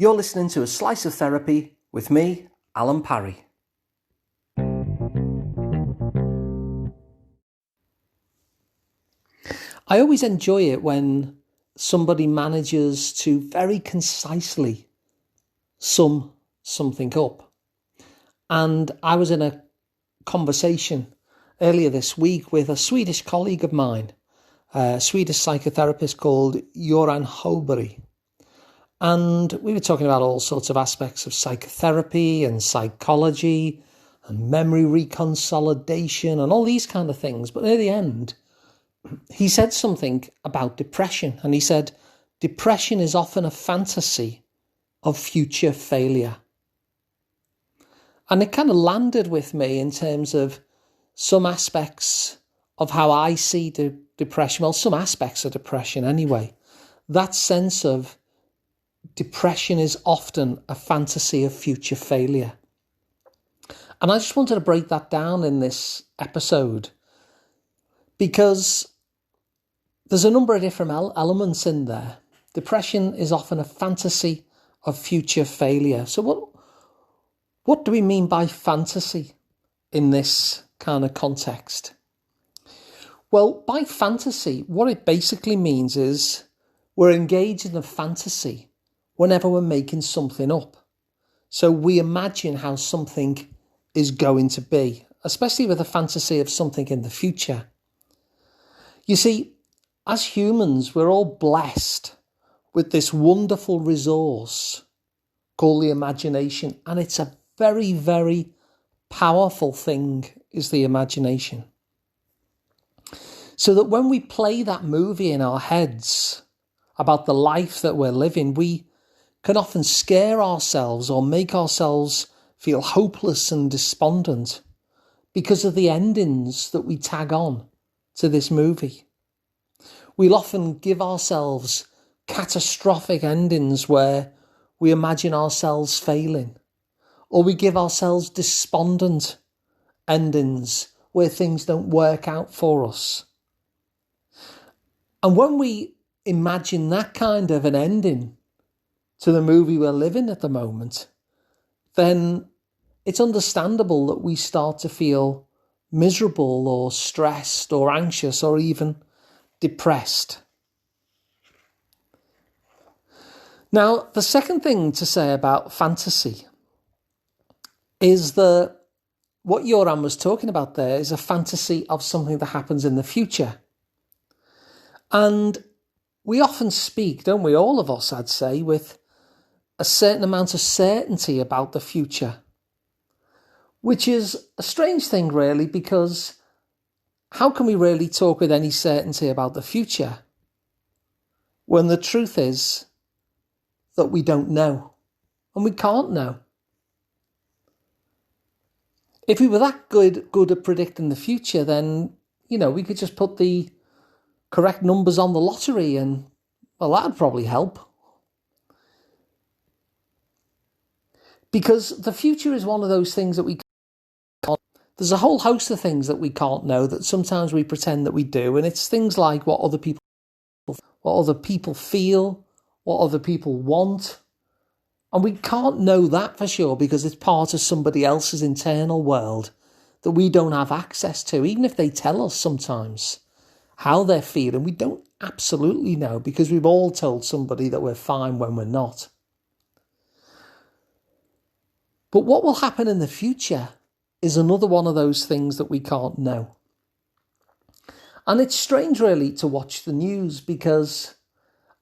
You're listening to A Slice of Therapy with me, Alun Parry. I always enjoy it when somebody manages to very concisely sum something up. And I was in a conversation earlier this week with a Swedish colleague of mine, a Swedish psychotherapist called Alun Parry. And we were talking about all sorts of aspects of psychotherapy and psychology and memory reconsolidation and all these kind of things. But near the end, he said something about depression. And he said, depression is often a fantasy of future failure. And it kind of landed with me in terms of some aspects of how I see depression. Well, some aspects of depression anyway. That sense of depression is often a fantasy of future failure. And I just wanted to break that down in this episode because there's a number of different elements in there. Depression is often a fantasy of future failure. So what do we mean by fantasy in this kind of context? Well, by fantasy, what it basically means is we're engaged in a fantasy whenever we're making something up. So we imagine how something is going to be, especially with a fantasy of something in the future. You see, as humans, we're all blessed with this wonderful resource called the imagination. And it's a very, very powerful thing, is the imagination. So that when we play that movie in our heads about the life that we're living, we can often scare ourselves or make ourselves feel hopeless and despondent because of the endings that we tag on to this movie. We'll often give ourselves catastrophic endings where we imagine ourselves failing, or we give ourselves despondent endings where things don't work out for us. And when we imagine that kind of an ending to the movie we're living at the moment, then it's understandable that we start to feel miserable or stressed or anxious or even depressed. Now, the second thing to say about fantasy is that what Joran was talking about there is a fantasy of something that happens in the future. And we often speak, don't we, all of us, I'd say, with a certain amount of certainty about the future, which is a strange thing, really, because how can we really talk with any certainty about the future when the truth is that we don't know and we can't know? If we were that good at predicting the future, then, we could just put the correct numbers on the lottery and, well, that'd probably help. Because the future is one of those things that we can't. There's a whole host of things that we can't know that sometimes we pretend that we do. And it's things like what other people feel, what other people want. And we can't know that for sure because it's part of somebody else's internal world that we don't have access to. Even if they tell us sometimes how they're feeling, we don't absolutely know because we've all told somebody that we're fine when we're not. But what will happen in the future is another one of those things that we can't know. And it's strange, really, to watch the news because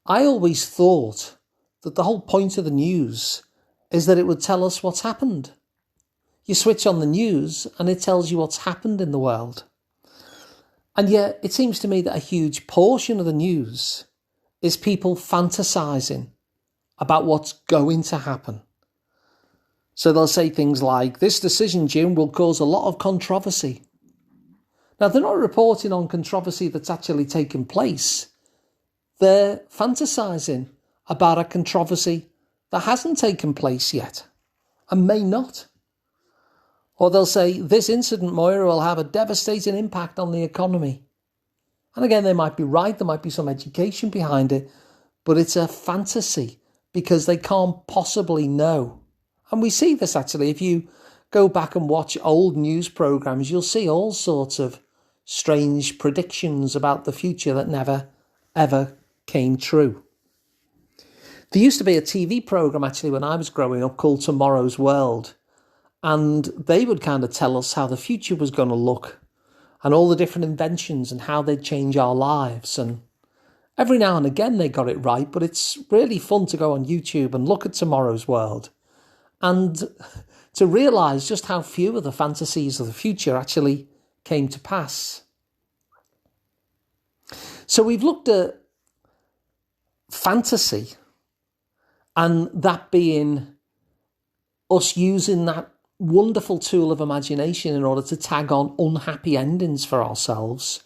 I always thought that the whole point of the news is that it would tell us what's happened. You switch on the news and it tells you what's happened in the world. And yet it seems to me that a huge portion of the news is people fantasizing about what's going to happen. So they'll say things like, this decision, Jim, will cause a lot of controversy. Now, they're not reporting on controversy that's actually taken place. They're fantasizing about a controversy that hasn't taken place yet and may not. Or they'll say, this incident, Moira, will have a devastating impact on the economy. And again, they might be right, there might be some education behind it, but it's a fantasy because they can't possibly know. And we see this actually, if you go back and watch old news programs, you'll see all sorts of strange predictions about the future that never, ever came true. There used to be a TV program actually when I was growing up called Tomorrow's World, and they would kind of tell us how the future was going to look and all the different inventions and how they'd change our lives. And every now and again they got it right, but it's really fun to go on YouTube and look at Tomorrow's World and to realise just how few of the fantasies of the future actually came to pass. So we've looked at fantasy, and that being us using that wonderful tool of imagination in order to tag on unhappy endings for ourselves.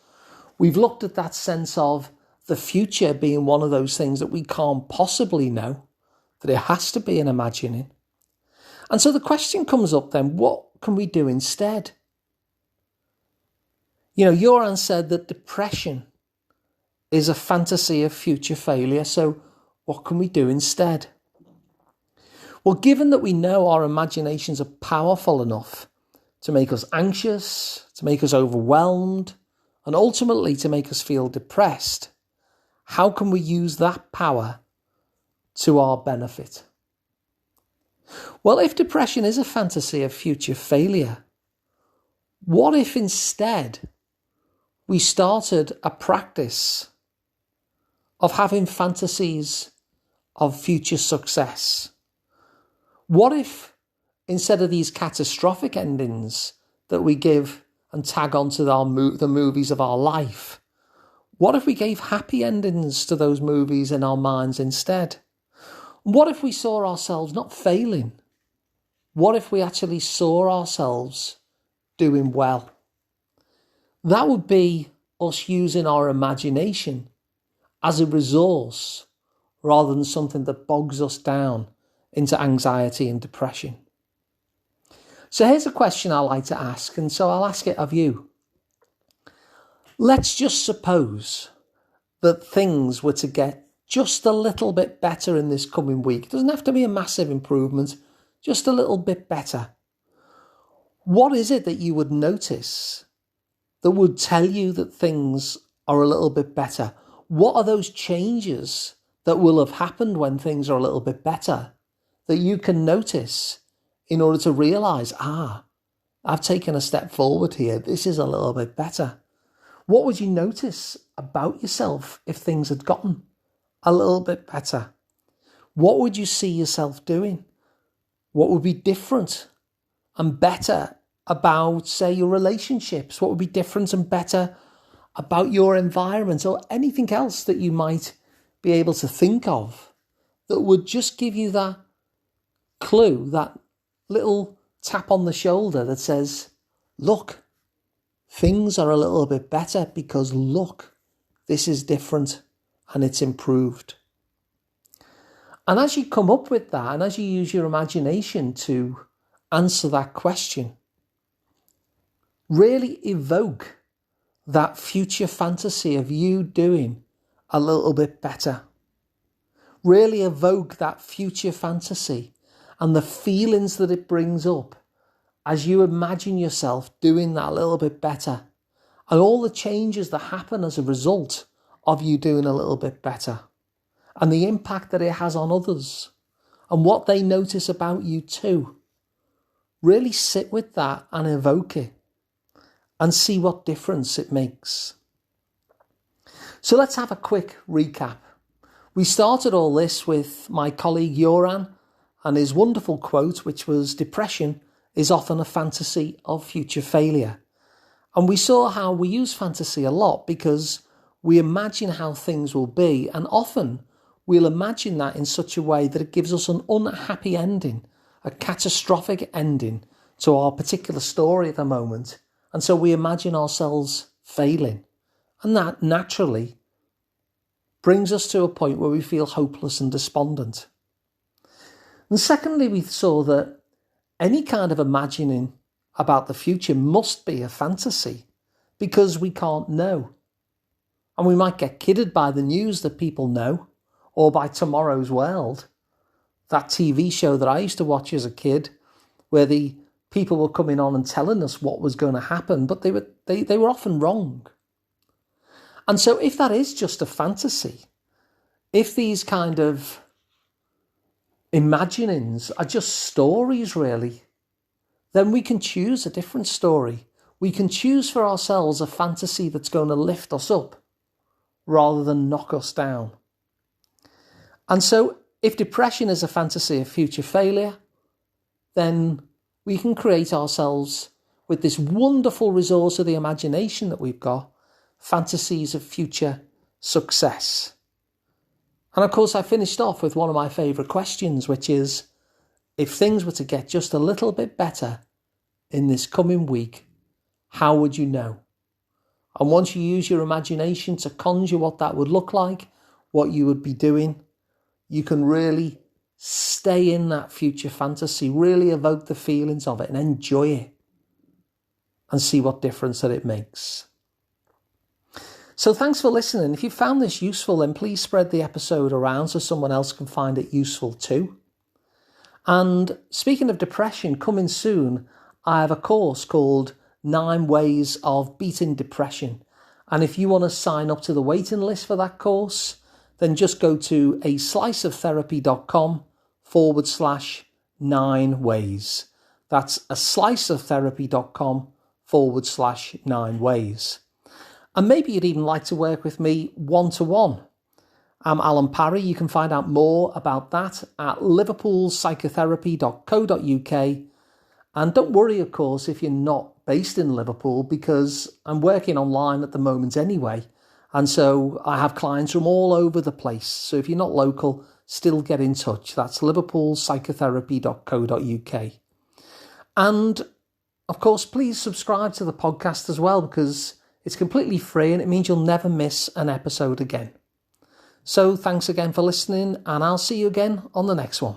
We've looked at that sense of the future being one of those things that we can't possibly know, that it has to be an imagining. And so the question comes up then, what can we do instead? You know, Joran said that depression is a fantasy of future failure, so what can we do instead? Well, given that we know our imaginations are powerful enough to make us anxious, to make us overwhelmed, and ultimately to make us feel depressed, how can we use that power to our benefit? Well, if depression is a fantasy of future failure, what if instead we started a practice of having fantasies of future success? What if, instead of these catastrophic endings that we give and tag onto the movies of our life, what if we gave happy endings to those movies in our minds instead? What if we saw ourselves not failing? What if we actually saw ourselves doing well? That would be us using our imagination as a resource rather than something that bogs us down into anxiety and depression. So here's a question I like to ask, and so I'll ask it of you. Let's just suppose that things were to get just a little bit better in this coming week. It doesn't have to be a massive improvement, just a little bit better. What is it that you would notice that would tell you that things are a little bit better? What are those changes that will have happened when things are a little bit better that you can notice in order to realise, I've taken a step forward here. This is a little bit better. What would you notice about yourself if things had gotten a little bit better? What would you see yourself doing? What would be different and better about, say, your relationships? What would be different and better about your environment or anything else that you might be able to think of that would just give you that clue, that little tap on the shoulder that says, look, things are a little bit better because look, this is different and it's improved. And as you come up with that, and as you use your imagination to answer that question, really evoke that future fantasy of you doing a little bit better. Really evoke that future fantasy and the feelings that it brings up as you imagine yourself doing that a little bit better, and all the changes that happen as a result of you doing a little bit better, and the impact that it has on others and what they notice about you too. Really sit with that and evoke it and see what difference it makes. So let's have a quick recap. We started all this with my colleague Joran and his wonderful quote, which was, depression is often a fantasy of future failure. And we saw how we use fantasy a lot because we imagine how things will be, and often we'll imagine that in such a way that it gives us an unhappy ending, a catastrophic ending to our particular story at the moment. And so we imagine ourselves failing. And that naturally brings us to a point where we feel hopeless and despondent. And secondly, we saw that any kind of imagining about the future must be a fantasy because we can't know. And we might get kidded by the news that people know or by Tomorrow's World, that TV show that I used to watch as a kid, where the people were coming on and telling us what was going to happen, but they were often wrong. And so if that is just a fantasy, if these kind of imaginings are just stories really, then we can choose a different story. We can choose for ourselves a fantasy that's going to lift us up rather than knock us down. And so if depression is a fantasy of future failure, then we can create ourselves with this wonderful resource of the imagination that we've got, fantasies of future success. And of course, I finished off with one of my favourite questions, which is, if things were to get just a little bit better in this coming week, how would you know? And once you use your imagination to conjure what that would look like, what you would be doing, you can really stay in that future fantasy, really evoke the feelings of it and enjoy it and see what difference that it makes. So thanks for listening. If you found this useful, then please spread the episode around so someone else can find it useful too. And speaking of depression, coming soon, I have a course called 9 Ways of Beating Depression. And if you want to sign up to the waiting list for that course, then just go to asliceoftherapy.com/9 ways. That's asliceoftherapy.com/9 ways. And maybe you'd even like to work with me one-to-one. I'm Alun Parry. You can find out more about that at liverpoolpsychotherapy.co.uk. And don't worry, of course, if you're not based in Liverpool, because I'm working online at the moment anyway. And so I have clients from all over the place. So if you're not local, still get in touch. That's liverpoolpsychotherapy.co.uk. And of course, please subscribe to the podcast as well, because it's completely free and it means you'll never miss an episode again. So thanks again for listening, and I'll see you again on the next one.